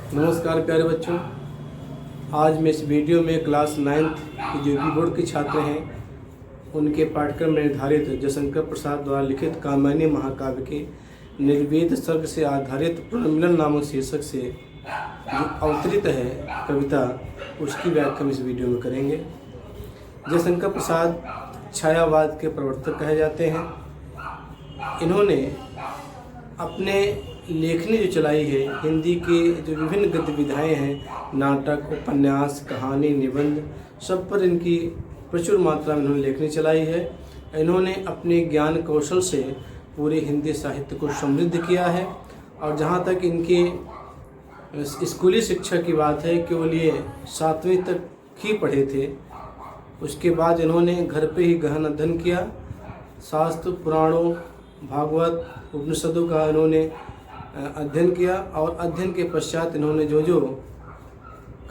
नमस्कार प्यारे बच्चों। आज मैं इस वीडियो में क्लास 9th की जो बी बोर्ड के छात्र हैं उनके पाठ्यक्रम में निर्धारित जयशंकर प्रसाद द्वारा लिखित कामायनी महाकाव्य के निर्वेद सर्ग से आधारित पुनर्मिलन नामक शीर्षक से जो अवतरित है कविता, उसकी व्याख्या हम इस वीडियो में करेंगे। जयशंकर प्रसाद छायावाद के प्रवर्तक कहे जाते हैं। इन्होंने अपने लेखनी जो चलाई है, हिंदी के जो विभिन्न गतिविधियाँ हैं, नाटक, उपन्यास, कहानी, निबंध, सब पर इनकी प्रचुर मात्रा में इन्होंने लेखनी चलाई है। इन्होंने अपने ज्ञान कौशल से पूरे हिंदी साहित्य को समृद्ध किया है। और जहाँ तक इनके स्कूली शिक्षा की बात है, केवल ये 7वीं तक ही पढ़े थे। उसके बाद इन्होंने घर पे ही गहन अध्ययन किया। शास्त्र, पुराणों, भागवत, उपनिषदों का इन्होंने अध्ययन किया और अध्ययन के पश्चात इन्होंने जो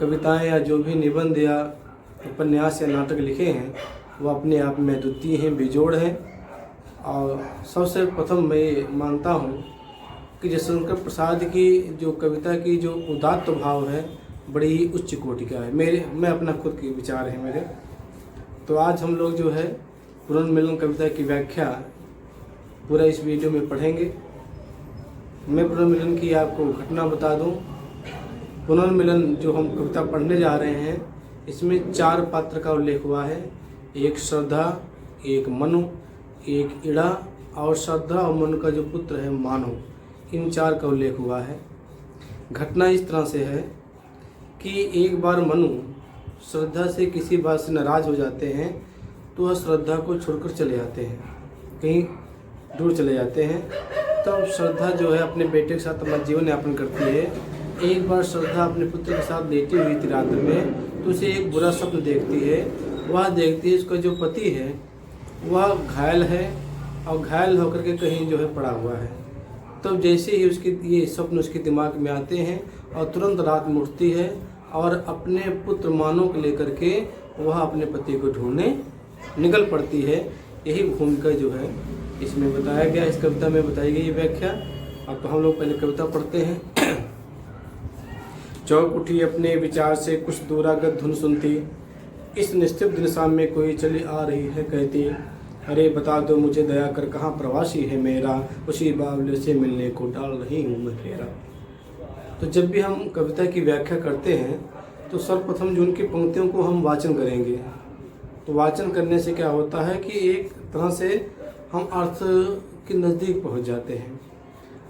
कविताएं या जो भी निबंध या उपन्यास या नाटक लिखे हैं वो अपने आप में अद्वितीय हैं, बेजोड़ हैं। और सबसे प्रथम मैं ये मानता हूँ कि जयशंकर प्रसाद की जो कविता की जो उदात्त भाव है, बड़ी ही उच्च कोटि का है। मैं अपना खुद के विचार है मेरे। तो आज हम लोग जो है पुनर्मिलन कविता की व्याख्या पूरा इस वीडियो में पढ़ेंगे। मैं पुनर्मिलन की आपको घटना बता दूं। पुनर्मिलन जो हम कविता पढ़ने जा रहे हैं, इसमें 4 पात्र का उल्लेख हुआ है। एक श्रद्धा, एक मनु, एक इड़ा और श्रद्धा और मनु का जो पुत्र है मानव। इन 4 का उल्लेख हुआ है। घटना इस तरह से है कि एक बार मनु श्रद्धा से किसी बात से नाराज हो जाते हैं, तो वह श्रद्धा को छोड़कर चले जाते हैं, कहीं दूर चले जाते हैं। तब श्रद्धा जो है अपने बेटे के साथ अपना जीवन यापन करती है। एक बार श्रद्धा अपने पुत्र के साथ लेटी हुई थी रात में, तो उसे एक बुरा स्वप्न देखती है। वह देखती है उसका जो पति है वह घायल है और घायल होकर के कहीं जो है पड़ा हुआ है। तब जैसे ही उसकी ये स्वप्न उसके दिमाग में आते हैं और तुरंत रात में उठती है और अपने पुत्र मानव को लेकर के वह अपने पति को ढूंढने निकल पड़ती है। यही भूमिका जो है इसमें बताया गया, इस कविता में बताई गई व्याख्या। अब तो हम लोग पहले कविता पढ़ते हैं। चौक उठी अपने विचार से कुछ दूरागत धुन सुनती, इस निस्तब्ध दिशा में कोई चली आ रही है कहती, अरे बता दो मुझे दया कर कहाँ प्रवासी है मेरा, उसी बावले से मिलने को डाल रही हूँ मैं फेरा। तो जब भी हम कविता की व्याख्या करते हैं तो सर्वप्रथम जो उनकी पंक्तियों को हम वाचन करेंगे। तो वाचन करने से क्या होता है कि एक तरह से हम अर्थ के नज़दीक पहुंच जाते हैं।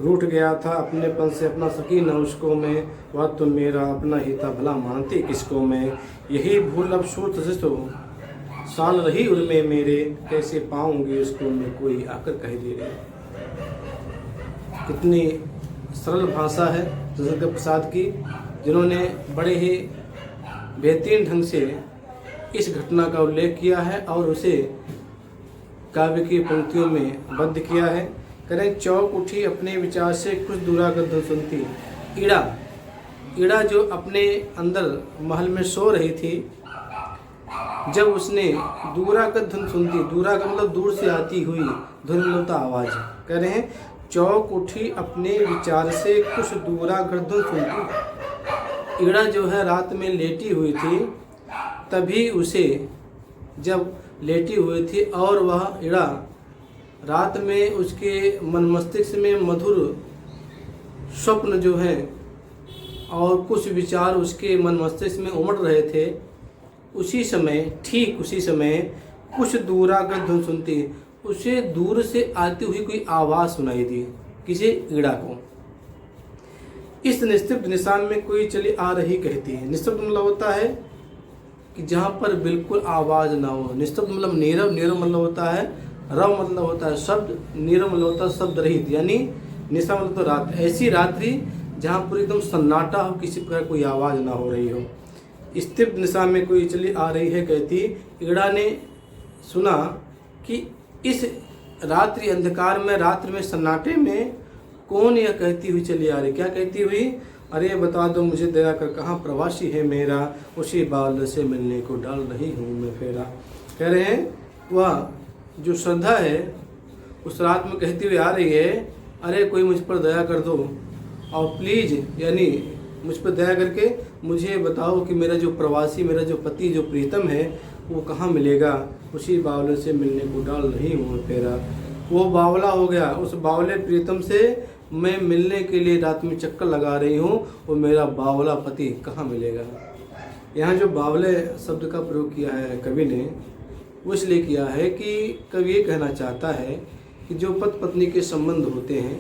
रूठ गया था अपनेपन से अपना सकी न उसको मैं, वह तो मेरा अपना ही था भला मानती किसको मैं, यही भूल अब सूत से तो साल रही उर्मे मेरे, कैसे पाऊंगी उसको मैं कोई आकर कह दे रहे। कितनी सरल भाषा है जयशंकर प्रसाद की, जिन्होंने बड़े ही बेहतरीन ढंग से इस घटना का उल्लेख किया है और उसे काव्य की पंक्तियों में बद्ध किया है। करें चौक उठी अपने विचार से कुछ दूरागत धुन सुनती, ईड़ा जो अपने अंदर महल में सो रही थी, जब उसने दूरागत धुन सुनती, दूरागत मतलब दूर से आती हुई धुन मतलब आवाज। कह रहे हैं चौक उठी अपने विचार से कुछ दूरागत धुन सुनती। ईड़ा जो है रात में लेटी हुई थी, तभी उसे जब लेटी हुई थी और वह ईड़ा रात में उसके मन मस्तिष्क में मधुर स्वप्न जो है और कुछ विचार उसके मन मस्तिष्क में उमड़ रहे थे, उसी समय ठीक उसी समय कुछ दूरागत धुन सुनती, उसे दूर से आती हुई कोई आवाज़ सुनाई दी। किसी ईड़ा को इस निस्तब्ध निशान में कोई चली आ रही कहती है। निस्तब्ध मतलब होता है कि जहाँ पर बिल्कुल आवाज़ ना हो। निस्तब्ध मतलब नीरव, नीरव मतलब होता है रव, मतलब होता है शब्द, नीरव मतलब होता है शब्द रहित, यानी निशा मतलब तो रात, ऐसी रात्रि जहाँ पर एकदम सन्नाटा हो, किसी प्रकार कोई आवाज़ ना हो रही हो। स्तब्ध निशा में कोई चली आ रही है कहती, ईड़ा ने सुना कि इस रात्रि अंधकार में, रात्रि में सन्नाटे में कौन यह कहती हुई चली आ रही। क्या कहती हुई, अरे बता दो मुझे दया कर कहाँ प्रवासी है मेरा, उसी बावले से मिलने को डाल रही हूँ मैं फेरा। कह रहे हैं वह जो श्रद्धा है उस रात में कहती हुई आ रही है, अरे कोई मुझ पर दया कर दो और प्लीज़, यानी मुझ पर दया करके मुझे बताओ कि मेरा जो प्रवासी, मेरा जो पति, जो प्रीतम है, वो कहाँ मिलेगा। उसी बावले से मिलने को डाल रही हूँ फेरा। वो बावला हो गया, उस बावले प्रीतम से मैं मिलने के लिए रात में चक्कर लगा रही हूँ, वो मेरा बावला पति कहाँ मिलेगा। यहाँ जो बावले शब्द का प्रयोग किया है कवि ने, वो इसलिए किया है कि कवि ये कहना चाहता है कि जो पति पत्नी के संबंध होते हैं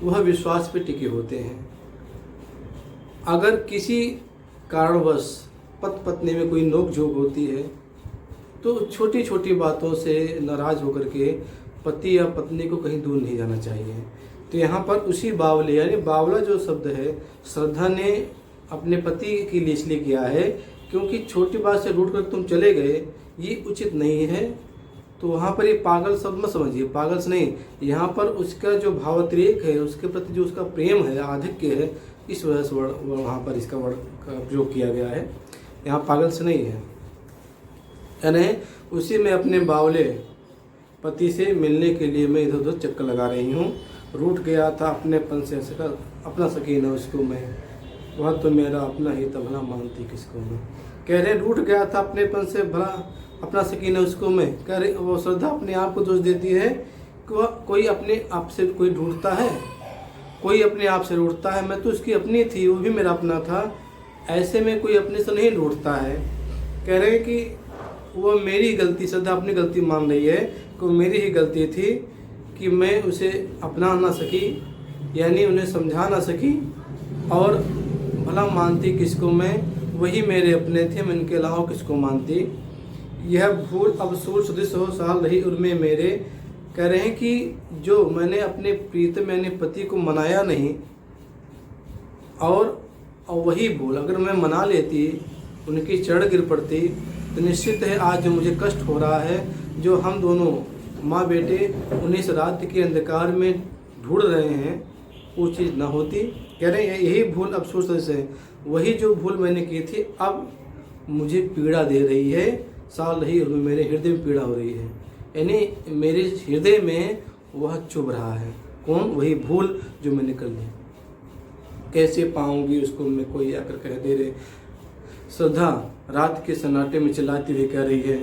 वह विश्वास पे टिके होते हैं। अगर किसी कारणवश पति पत्नी में कोई नोक-झोंक होती है तो छोटी छोटी बातों से नाराज़ होकर के पति या पत्नी को कहीं दूर नहीं जाना चाहिए। तो यहाँ पर उसी बावले, यानी बावला जो शब्द है श्रद्धा ने अपने पति के लिए इसलिए किया है क्योंकि छोटी बात से रूठ कर तुम चले गए, ये उचित नहीं है। तो वहाँ पर ये पागल शब्द मत समझिए, पागल से नहीं, यहाँ पर उसका जो भावातिरेक है, उसके प्रति जो उसका प्रेम है, आधिक्य है, इस वजह से वहाँ पर इसका वर्ड का प्रयोग किया गया है। यहाँ पागल से नहीं है। यानी उसी में अपने बावले पति से मिलने के लिए मैं इधर उधर चक्कर लगा रही हूँ। रूठ गया था अपनेपन से अपना सकीना उसको मैं, वह तो मेरा अपना ही था भला मानती किसको मैं। कह रहे रूठ गया था अपनेपन से भला अपना सकीना उसको मैं। कह रहे वो श्रद्धा अपने आप को दोष देती है कि वह कोई अपने आप से कोई ढूंढता है, कोई अपने आप से रूठता है। मैं तो उसकी अपनी थी, वो भी मेरा अपना था, ऐसे में कोई अपने से नहीं ढूंढता है। कह रहे कि वो मेरी गलती, श्रद्धा अपनी गलती मान रही है कि मेरी ही गलती थी कि मैं उसे अपना ना सकी, यानी उन्हें समझा ना सकी, और भला मानती किसको मैं, वही मेरे अपने थे, मैं इनके अलावा किसको मानती। यह भूल अब सूर सदृश हो साल रही उर्मे मेरे। कह रहे हैं कि जो मैंने अपने प्रीतम यानी पति को मनाया नहीं, और वही भूल अगर मैं मना लेती, उनकी चढ़ गिर पड़ती, तो निश्चित है आज जो मुझे कष्ट हो रहा है, जो हम दोनों माँ बेटे 19 रात के अंधकार में ढूंढ रहे हैं, वो चीज़ ना होती। कह रहे हैं यही भूल अब सोच से, वही जो भूल मैंने की थी अब मुझे पीड़ा दे रही है, साल रही और मेरे हृदय में पीड़ा हो रही है। यानी मेरे हृदय में वह चुभ रहा है। कौन? वही भूल जो मैंने कर ली। कैसे पाऊंगी उसको मैं, कोई आकर कह दे रहे। श्रद्धा रात के सन्नाटे में चिल्लाती हुई कह रही है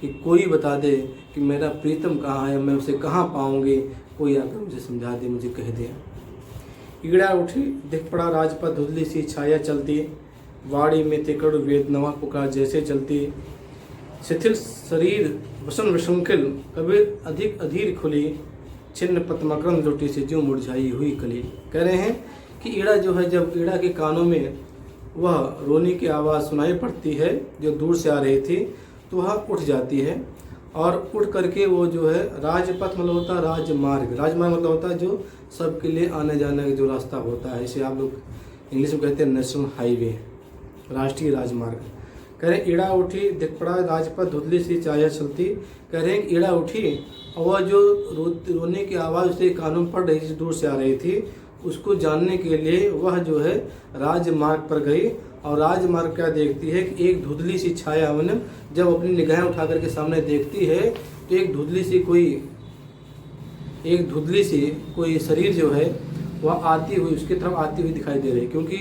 कि कोई बता दे कि मेरा प्रीतम कहाँ है, मैं उसे कहाँ पाऊंगी, कोई आकर मुझे समझा दे, मुझे कह दे। ईड़ा उठी दिख पड़ा राजपथ, धुंधली सी छाया चलती, वाड़ी में तिकड़ वेदनवा पुकार जैसे चलती। शिथिल शरीर वसन विशंखिल, कबीर अधिक अधीर खुली, छिन्न पद्मकरंद रोटी से जो मुरझाई हुई कली। कह रहे हैं कि ईड़ा जो है, जब ईड़ा के कानों में वह रोने की आवाज़ सुनाई पड़ती है जो दूर से आ रही थी, तो वह उठ जाती है, और उठ करके वो जो है राजपथ मतलब होता है राजमार्ग, राजमार्ग मतलब होता है जो सबके लिए आने जाने का जो रास्ता होता है, इसे आप लोग इंग्लिश में कहते हैं नेशनल हाईवे, राष्ट्रीय राजमार्ग। कह रहे ईड़ा उठी दिख पड़ा राजपथ, धुंधली सी छाया चलती। कह रहे हैं ईड़ा उठी और वह जो रोने की आवाज़ उसके कानों में पड़ रही थी, दूर से आ रही थी, उसको जानने के लिए वह जो है राजमार्ग पर गई। और राजमार्ग क्या देखती है कि एक धुंधली सी छाया, मैंने जब अपनी निगाहें उठा करके सामने देखती है तो एक धुंधली सी कोई शरीर जो है वह आती हुई, उसकी तरफ आती हुई दिखाई दे रही है, क्योंकि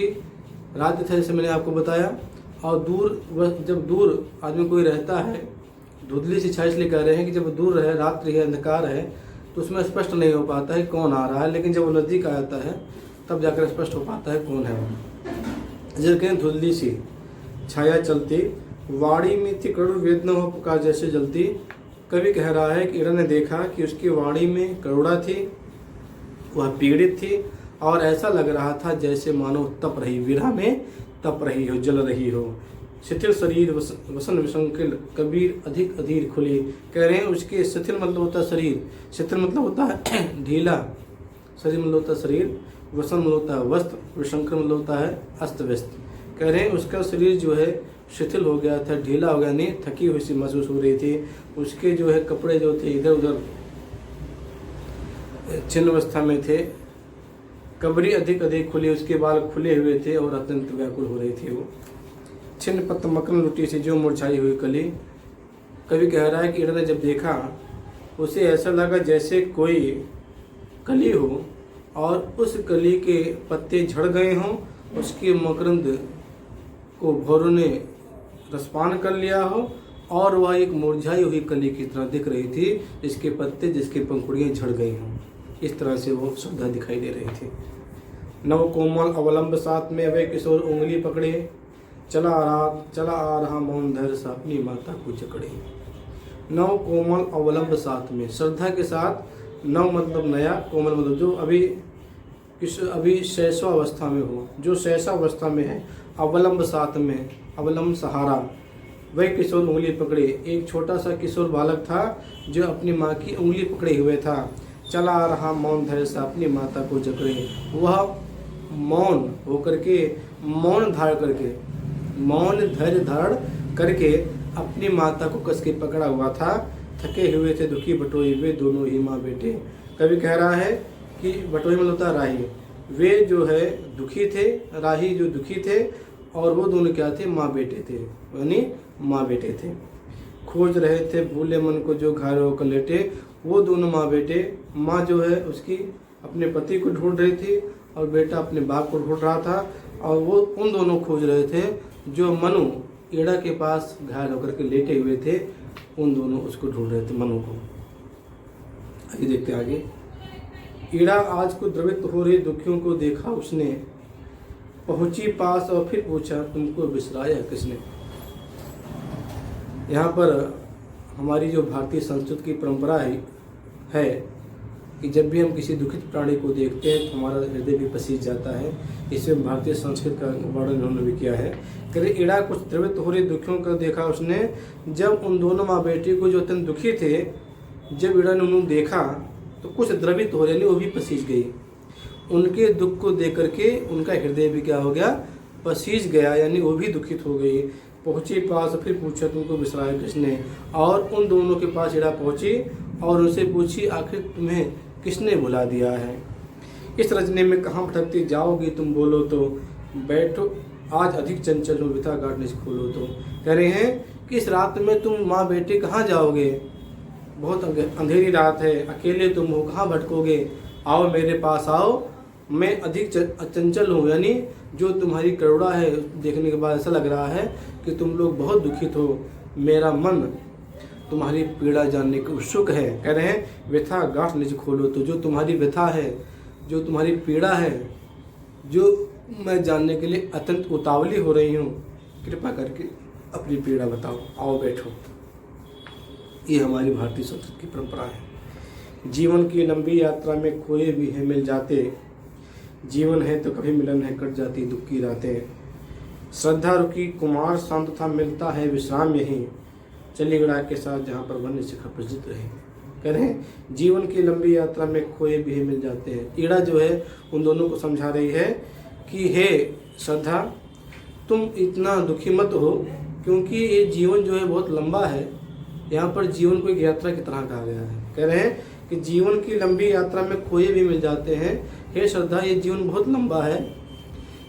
रात था जैसे मैंने आपको बताया। और दूर, जब दूर आदमी कोई रहता है, धुंधली सी छाया इसलिए कह रहे हैं कि जब दूर रहे, रात्रि है, अंधकार है, तो उसमें स्पष्ट नहीं हो पाता है कौन आ रहा है, लेकिन जब वो नज़दीक आ जाता है तब जाकर स्पष्ट हो पाता है कौन है वो। जैसे कहें धुंधली सी छाया चलती, वाड़ी में थी करुण वेदना हो पुकार जैसे जलती। कवि कह रहा है कि ईड़ा ने देखा कि उसकी वाड़ी में करुणा थी, वह पीड़ित थी, और ऐसा लग रहा था जैसे मानो तप रही, विरह में तप रही हो, जल रही हो। शिथिल शरीर वसन विशंकिल, कबीर अधिक अधीर खुली। कह रहे हैं उसके शिथिल मतलब होता है शरीर, शिथिल मतलब होता है ढीला, शरीर मतलब होता है शरीर, वसन मतलब होता है वस्त्र, विशंकर मतलब होता है अस्त व्यस्त। कह रहे हैं उसका शरीर जो है शिथिल हो गया था, ढीला हो गया, नहीं थकी हुई सी महसूस हो रही थी। उसके जो है कपड़े जो थे इधर उधर छिन्न अवस्था में थे। कबरी अधिक अधिक खुली, उसके बाल खुले हुए थे और अत्यंत व्याकुल हो रही थी वो। छिन्न पत्त मकरंद रोटी से जो मुरझाई हुई कली। कवि कह रहा है कि ईड़ा ने जब देखा, उसे ऐसा लगा जैसे कोई कली हो और उस कली के पत्ते झड़ गए हों, उसके मकरंद को भौरों ने रसपान कर लिया हो और वह एक मुरझाई हुई कली की तरह दिख रही थी, जिसके पत्ते, जिसके पंखुड़ियाँ झड़ गई हों। इस तरह से वो श्रद्धा दिखाई दे रही थी। नव कोमल अवलंब साथ में वे किशोर उंगली पकड़े, चला आ रहा मौन धैर्य सा अपनी माता को जकड़े। नव कोमल अवलंब साथ में, श्रद्धा के साथ, नव मतलब नया, कोमल मतलब जो अभी शैशवावस्था में हो, जो शैशवावस्था में है, अवलंब साथ में, अवलंब सहारा, वह किशोर उंगली पकड़े। एक छोटा सा किशोर बालक था जो अपनी माँ की उंगली पकड़े हुए था। चला आ रहा मौन धैर्य से अपनी माता को जकड़े। वह मौन होकर के, मौन धैर्य धारण करके अपनी माता को कस के पकड़ा हुआ था। थके हुए थे दुखी बटोई वे दोनों ही माँ बेटे। कवि कह रहा है कि बटोई मतलब होता राही, वे जो है दुखी थे, राही जो दुखी थे, और वो दोनों क्या थे, माँ बेटे थे, यानी माँ बेटे थे। खोज रहे थे भूले मन को जो घायल होकर लेटे। वो दोनों माँ बेटे, माँ जो है उसकी अपने पति को ढूंढ रही थी और बेटा अपने बाप को ढूंढ रहा था, और वो उन दोनों खोज रहे थे जो मनु ईड़ा के पास घायल होकर के लेटे हुए थे। उन दोनों उसको ढूंढ रहे थे, मनु को। आइए देखते हैं आगे। ईड़ा आज को द्रवित हो रही दुखियों को देखा उसने, पहुंची पास और फिर पूछा तुमको बिसराया किसने। यहाँ पर हमारी जो भारतीय संस्कृति की परंपरा है कि जब भी हम किसी दुखित प्राणी को देखते हैं तो हमारा हृदय भी पसीज जाता है। इसमें भारतीय संस्कृति का वर्णन उन्होंने भी किया है। कह ईड़ा कुछ द्रवित हो रही दुखियों को देखा उसने, जब उन दोनों माँ बेटी को जो अत्यंत दुखी थे, जब ईड़ा ने उन्होंने देखा तो कुछ द्रवित हो रही, वो भी पसीज गई। उनके दुख को देख करके उनका हृदय भी क्या हो गया, पसीज गया, यानी वो भी दुखित हो गई। पहुंची पास, फिर पूछा तुमको बिसराया किसने। और उन दोनों के पास ईड़ा पहुंची और उनसे पूछी आखिर तुम्हें किसने भुला दिया है। इस रजने में कहाँ भटकती जाओगी तुम बोलो तो, बैठो आज अधिक चंचल हो बिता गाटने से खोलो तो। कह रहे हैं कि इस रात में तुम माँ बेटे कहाँ जाओगे, बहुत अंधेरी रात है, अकेले तुम हो, कहाँ भटकोगे, आओ मेरे पास आओ, मैं अधिक चंचल हूँ, यानी जो तुम्हारी करुणा है देखने के बाद ऐसा लग रहा है कि तुम लोग बहुत दुखित हो, मेरा मन तुम्हारी पीड़ा जानने को उत्सुक है। कह रहे हैं व्यथा गांठ निज खोलो तो, जो तुम्हारी व्यथा है, जो तुम्हारी पीड़ा है, जो मैं जानने के लिए अत्यंत उतावली हो रही हूँ, कृपा करके अपनी पीड़ा बताओ, आओ बैठो। ये हमारी भारतीय संस्कृति की परंपरा है। जीवन की लंबी यात्रा में खोए भी हैं मिल जाते, जीवन है तो कभी मिलन है कट जाती दुख की रातें। श्रद्धा रुकी कुमार शांत था मिलता है विश्राम यहीं, चली गड़ा के साथ जहाँ पर वन्य शिखा प्रजित रहे। कह रहे हैं जीवन की लंबी यात्रा में खोए भी मिल जाते हैं। ईड़ा जो है उन दोनों को समझा रही है कि हे श्रद्धा, तुम इतना दुखी मत हो, क्योंकि ये जीवन जो है बहुत लंबा है। यहाँ पर जीवन को एक यात्रा की तरह कहा गया है। कह रहे हैं कि जीवन की लंबी यात्रा में खोए भी मिल जाते हैं। हे श्रद्धा, ये जीवन बहुत लंबा है,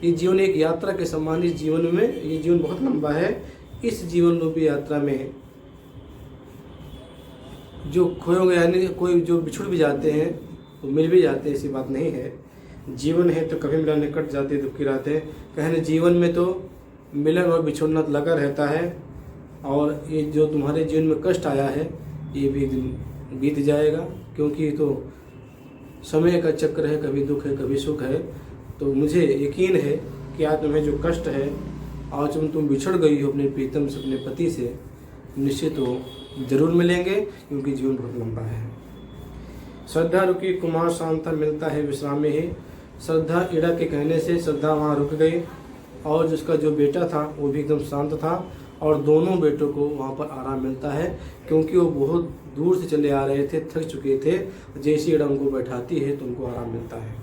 ये जीवन एक यात्रा के समान, इस जीवन में ये जीवन बहुत लंबा है। इस जीवन रूपी यात्रा में जो खोए गए, यानी कोई जो बिछुड़ भी जाते हैं वो मिल भी जाते हैं, ऐसी बात नहीं है। जीवन है तो कभी मिलन कट जाते दुख की रातें। कहने जीवन में तो मिलन और बिछुड़ना लगा रहता है, और ये जो तुम्हारे जीवन में कष्ट आया है ये भी दिन बीत जाएगा, क्योंकि ये तो समय का चक्र है, कभी दुख है कभी सुख है। तो मुझे यकीन है कि आज तुम्हें जो कष्ट है, आज तुम बिछड़ गई हो अपने प्रीतम से, अपने पति से, निश्चित हो जरूर मिलेंगे, क्योंकि जीवन बहुत लंबा है। श्रद्धा रुकी कुमार शांता मिलता है विश्राम में ही। श्रद्धा ईड़ा के कहने से श्रद्धा वहाँ रुक गई, और जिसका जो बेटा था वो भी एकदम शांत था, और दोनों बेटों को वहाँ पर आराम मिलता है, क्योंकि वो बहुत दूर से चले आ रहे थे, थक चुके थे। जैसी ईड़ा उनको बैठाती है तो उनको आराम मिलता है।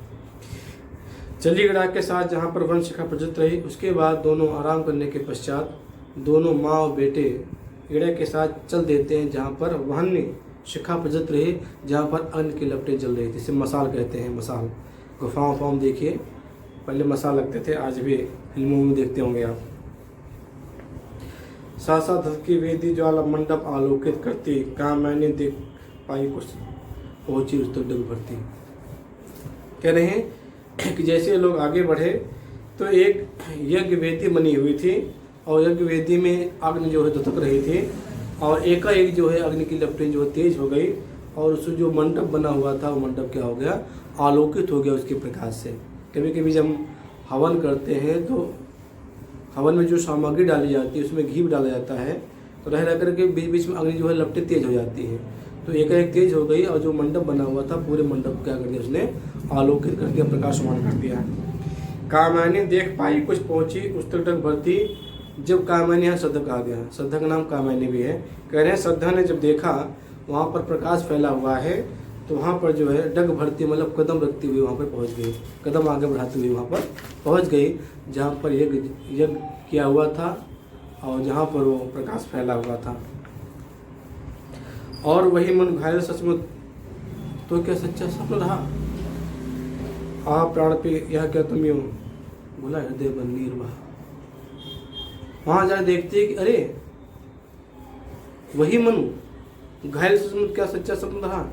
चली ईड़ा के साथ जहाँ पर वन शिखा प्रज्वलित रही, उसके बाद दोनों आराम करने के पश्चात दोनों माँ और बेटे ईड़ा के साथ चल देते हैं जहाँ पर वहन्य शिखा प्रज्वलित रही, जहाँ पर अन्न की लपटें जल रही थी। इसे मसाल कहते हैं। मसाल गुफाओं देखिए, पहले मसाल लगते थे, आज भी फिल्मों में देखते होंगे आप। सासा धसकी वेदी ज्वाला मंडप आलोकित करती, कहाँ मैंने देख पाई कुछ पहुंची उस तक डग भरती। कह रहे हैं कि जैसे लोग आगे बढ़े तो एक यज्ञ वेदी बनी हुई थी और यज्ञ वेदी में अग्नि जो है धुतक रही थी और एकाएक जो है अग्नि की लपटें जो तेज हो गई और उस जो मंडप बना हुआ था वो मंडप क्या हो गया, आलोकित हो गया उसके प्रकाश से। कभी कभी जब हम हवन करते हैं तो हवन में जो सामग्री डाली जाती है उसमें घी डाला जाता है तो रह करके बीच बीच में अग्नि जो है लपटें तेज हो जाती हैं। तो एकाएक तेज हो गई और जो मंडप बना हुआ था पूरे मंडप क्या कर दिया उसने, आलोकित कर दिया, प्रकाशमान कर दिया। कामायनी देख पाई कुछ पहुंची उस तक बढ़ती। जब कामायनी, यहाँ श्रद्धा कहा गया, श्रद्धा का नाम कामायनी भी है। कह रहे हैं श्रद्धा ने जब देखा वहाँ पर प्रकाश फैला हुआ है तो वहाँ पर जो है डग भरती मतलब कदम रखती हुई वहाँ पर पहुँच गई, कदम आगे बढ़ाती हुई वहाँ पर पहुँच गई जहाँ पर यज्ञ किया हुआ था और जहाँ पर वो प्रकाश फैला हुआ था। और वही मन घायल सचमुच तो क्या सच्चा स्वप्न रहा। आ प्राण पे यह क्या तुम यूं भूला हृदय बन निर्वाह। वहाँ जा देखते कि अरे वही मनु घायल सचमुच क्या सच्चा स्वप्न रहा।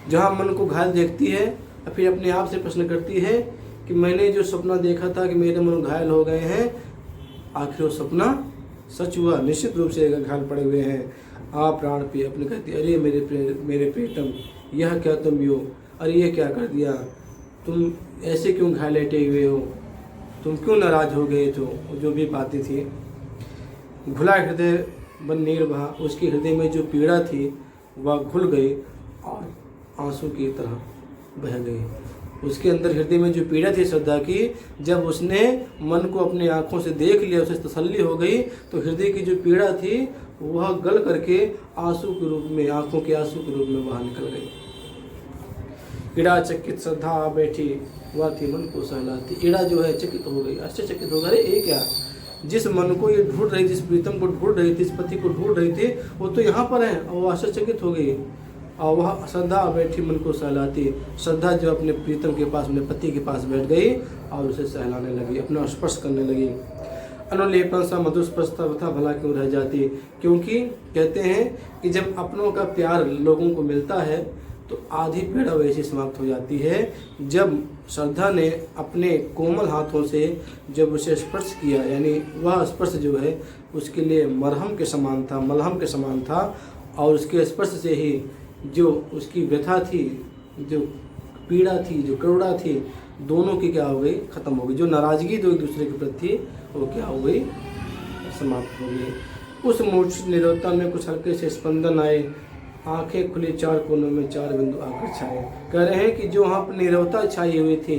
जहाँ मन को घायल देखती है और फिर अपने आप से प्रश्न करती है कि मैंने जो सपना देखा था कि मेरे मन घायल हो गए हैं, आखिर वो सपना सच हुआ, निश्चित रूप से घायल पड़े हुए हैं। आ प्राण पे अपने कहती अरे मेरे प्रीतम यह क्या तुम यो, अरे ये क्या कर दिया, तुम ऐसे क्यों घायल लेटे हुए हो, तुम क्यों नाराज हो गए थे। जो भी बातें थी घुला हृदय बन निर्भा, उसके हृदय में जो पीड़ा थी वह घुल गई और आंसू की तरह बह गई। उसके अंदर हृदय में जो पीड़ा थी श्रद्धा की, जब उसने मन को अपनी आंखों से देख लिया, उसे तसल्ली हो गई तो हृदय की जो पीड़ा थी वह गल करके आंसू के रूप में, आंखों के आंसू के रूप में बाहर निकल गई। ईड़ा चकित श्रद्धा आ बैठी वह थी मन को सहलाती। ईड़ा जो है चकित हो गई, आश्चर्यचकित हो गई, अरे ये क्या, जिस मन को ये ढूंढ रही थी, जिस प्रीतम को ढूंढ रही थी, इस पति को ढूंढ रही थी, वो तो यहाँ पर है। और वो आश्चर्यचकित हो गई और वह श्रद्धा बैठी मन को सहलाती। श्रद्धा जो अपने प्रीतम के पास, अपने पति के पास बैठ गई और उसे सहलाने लगी, अपना स्पर्श करने लगी। अनुलेपन सा मधुस्पर्शता तथा भला क्यों रह जाती। क्योंकि कहते हैं कि जब अपनों का प्यार लोगों को मिलता है तो आधी पीड़ा वैसे समाप्त हो जाती है। जब श्रद्धा ने अपने कोमल हाथों से जब उसे स्पर्श किया, यानी वह स्पर्श जो है उसके लिए मरहम के समान था, मलहम के समान था। और उसके स्पर्श से ही जो उसकी व्यथा थी, जो पीड़ा थी, जो करुणा थी, दोनों की क्या हो गई, खत्म हो गई। जो नाराजगी जो एक दूसरे के प्रति थी वो क्या हो गई, समाप्त हो गई। उस मूर्छित निरवता में कुछ हल्के से स्पंदन आए, आंखें खुली चार कोनों में चार बिंदु आकर छाए। कह रहे हैं कि जो वहाँ पर निरवता छाई हुई थी,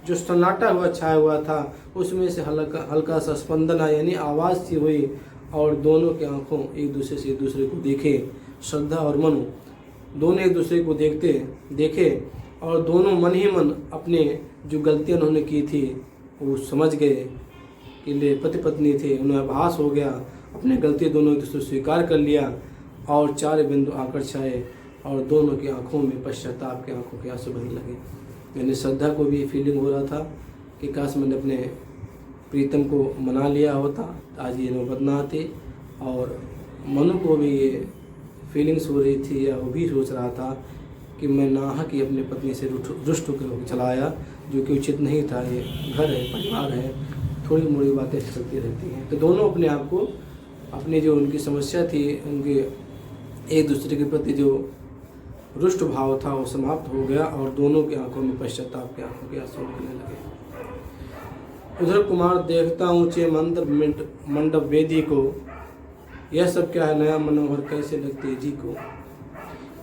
जो सन्नाटा हुआ छाया हुआ था, उसमें से हल्का सा स्पंदन आया, यानी आवाज़ सी हुई और दोनों की आंखों एक दूसरे से एक दूसरे को देखे। श्रद्धा और मनु दोनों एक दूसरे को देखे और दोनों मन ही मन अपने जो गलतियां उन्होंने की थी वो समझ गए कि ले पति पत्नी थे, उन्हें आभास हो गया, अपने गलती दोनों एक दूसरे स्वीकार कर लिया और चार बिंदु आकर छाए और दोनों की आंखों में पश्चाताप के आंखों के आंसू बहने लगे। यानी श्रद्धा को भी फीलिंग हो रहा था कि काश मैंने अपने प्रीतम को मना लिया होता, आज ये नौबत ना आती। और मनु को भी ये फीलिंग्स हो रही थी, या वो भी सोच रहा था कि मैं नाहक ही अपनी पत्नी से रुष्ट होकर चला आया, जो कि उचित नहीं था। ये घर है, परिवार है, थोड़ी मोड़ी बातें चलती रहती हैं। तो दोनों अपने आप को, अपनी जो उनकी समस्या थी, उनके एक दूसरे के प्रति जो रुष्ट भाव था वो समाप्त हो गया और दोनों की आंखों में पश्चाताप के आंखों के आंसू निकलने लगे। उधर कुमार देखता ऊंचे मंडप वेदी को, यह सब क्या है नया मनोहर कैसे लगती है जी को।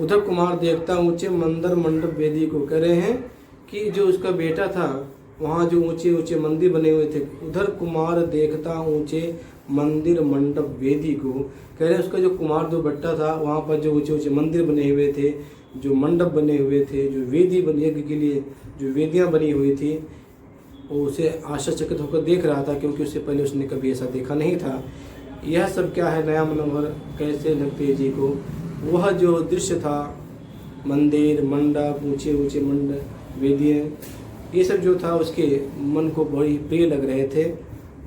उधर कुमार देखता ऊंचे मंडप वेदी को, कह रहे हैं कि जो उसका बेटा था वहाँ जो ऊंचे ऊंचे मंदिर बने हुए थे, उधर कुमार देखता ऊंचे मंदिर मंडप वेदी को, कह रहे हैं उसका जो कुमार जो बट्टा था वहाँ पर जो ऊंचे ऊंचे मंदिर बने हुए थे, जो मंडप बने हुए थे, जो वेदी यज्ञ के लिए जो वेदियाँ बनी हुई थी, वो उसे आश्चर्यचकित होकर देख रहा था, क्योंकि उससे पहले उसने कभी ऐसा देखा नहीं था। यह सब क्या है नया मनोहर कैसे लगते जी को। वह जो दृश्य था, मंदिर, मंडप, ऊंचे ऊंचे मंडप, वेदियाँ, ये सब जो था उसके मन को बड़ी प्रिय लग रहे थे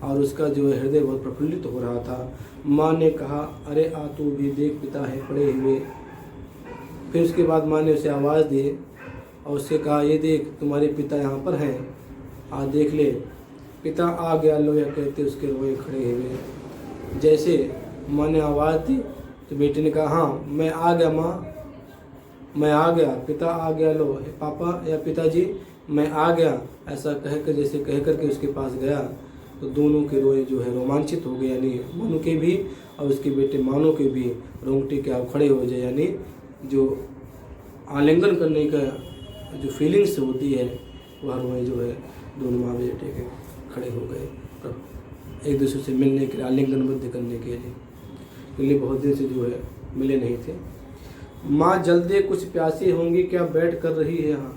और उसका जो हृदय बहुत प्रफुल्लित हो रहा था। माँ ने कहा अरे आ तू भी देख पिता है पड़े हुए। फिर उसके बाद माँ ने उसे आवाज़ दी और उससे कहा, ये देख तुम्हारे पिता यहाँ पर हैं, आ देख ले। पिता आ गया, लोया कहते उसके रोए खड़े हुए। जैसे माँ ने आवाज़ दी तो बेटे ने कहा, हाँ मैं आ गया माँ, मैं आ गया। पिता आ गया, लो पापा या पिताजी मैं आ गया, ऐसा कहकर जैसे कह कर के उसके पास गया तो दोनों के रोए जो है रोमांचित हो गए, यानी मनु के भी और उसके बेटे मानो के भी रोंगटे के आप खड़े हो जाए, यानी जो आलिंगन करने का जो फीलिंग्स होती है वह रोए जो है दोनों माँ बेटे के खड़े हो गए एक दूसरे से मिलने के लिए, आलिंगनबद्ध करने के लिए बहुत दिन से जो है मिले नहीं थे। माँ जल्दी कुछ प्यासी होंगी क्या, बैठ कर रही है यहाँ।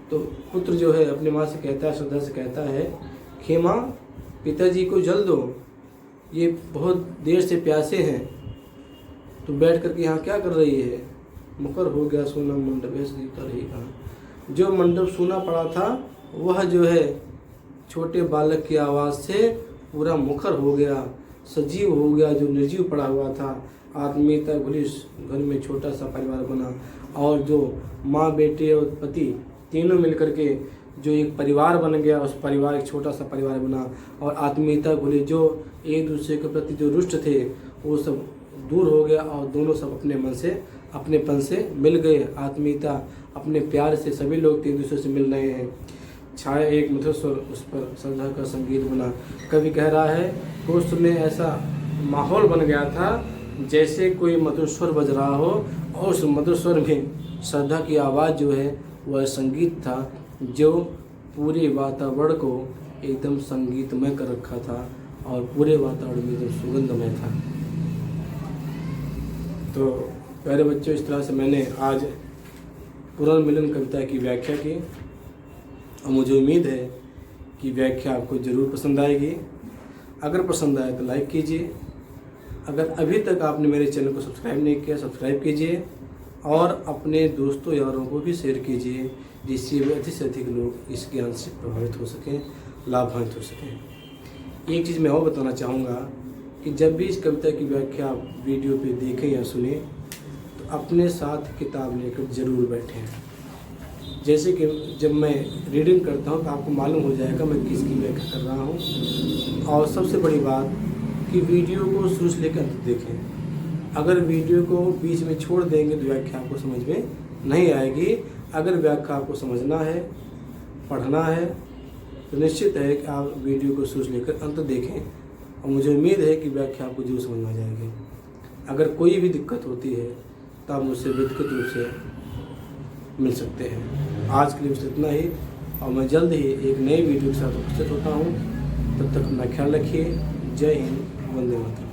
तो पुत्र जो है अपनी माँ से कहता है, श्रद्धा से कहता है कि माँ पिताजी को जल दो, ये बहुत देर से प्यासे हैं, तो बैठ कर के यहाँ क्या कर रही है। मुकर हो गया सोना मंडप, ऐसे रही कहा। जो मंडप सूना पड़ा था वह जो है छोटे बालक की आवाज़ से पूरा मुखर हो गया, सजीव हो गया। जो निर्जीव पड़ा हुआ था, आत्मीयता घुली, घर में छोटा सा परिवार बना और जो माँ बेटे और पति तीनों मिलकर के जो एक परिवार बन गया, उस परिवार एक छोटा सा परिवार बना और आत्मीयता घुली। जो एक दूसरे के प्रति जो रुष्ट थे वो सब दूर हो गया और दोनों सब अपने मन से, अपनेपन से मिल गए। आत्मीयता, अपने प्यार से सभी लोग एक दूसरे से मिल रहे हैं। छाया एक मधुर स्वर, उस पर श्रद्धा का संगीत बना। कवि कह रहा है कि उस समय ऐसा माहौल बन गया था जैसे कोई मधुर स्वर बज रहा हो और उस मधुर स्वर में श्रद्धा की आवाज़ जो है वह संगीत था जो पूरे वातावरण को एकदम संगीतमय कर रखा था और पूरे वातावरण में एकदम सुगंधमय था। तो प्यारे बच्चों, इस तरह से मैंने आज पुनर्मिलन कविता की व्याख्या की और मुझे उम्मीद है कि व्याख्या आपको ज़रूर पसंद आएगी। अगर पसंद आए तो लाइक कीजिए। अगर अभी तक आपने मेरे चैनल को सब्सक्राइब नहीं किया, सब्सक्राइब कीजिए और अपने दोस्तों यारों को भी शेयर कीजिए, जिससे वे अधिक से अधिक लोग इस ज्ञान से प्रभावित हो सकें, लाभान्वित हो सकें। एक चीज़ मैं और बताना चाहूँगा कि जब भी इस कविता की व्याख्या आप वीडियो पे देखें या सुने तो अपने साथ किताब लेकर ज़रूर बैठें। जैसे कि जब मैं रीडिंग करता हूँ तो आपको मालूम हो जाएगा मैं किसकी व्याख्या कर रहा हूँ। और सबसे बड़ी बात कि वीडियो को शुरू से लेकर अंत देखें। अगर वीडियो को बीच में छोड़ देंगे तो व्याख्या आपको समझ में नहीं आएगी। अगर व्याख्या आपको समझना है, पढ़ना है तो निश्चित है कि आप वीडियो को शुरू से लेकर अंत देखें और मुझे उम्मीद है कि व्याख्या आपको जरूर समझ में आ जाएगी। अगर कोई भी दिक्कत होती है तो आप मुझसे व्यक्तिगत रूप से मिल सकते हैं। आज के लिए बस इतना ही और मैं जल्द ही एक नए वीडियो के साथ उपस्थित होता हूँ। तब तक अपना ख्याल रखिए। जय हिंद, वंदे मातरम।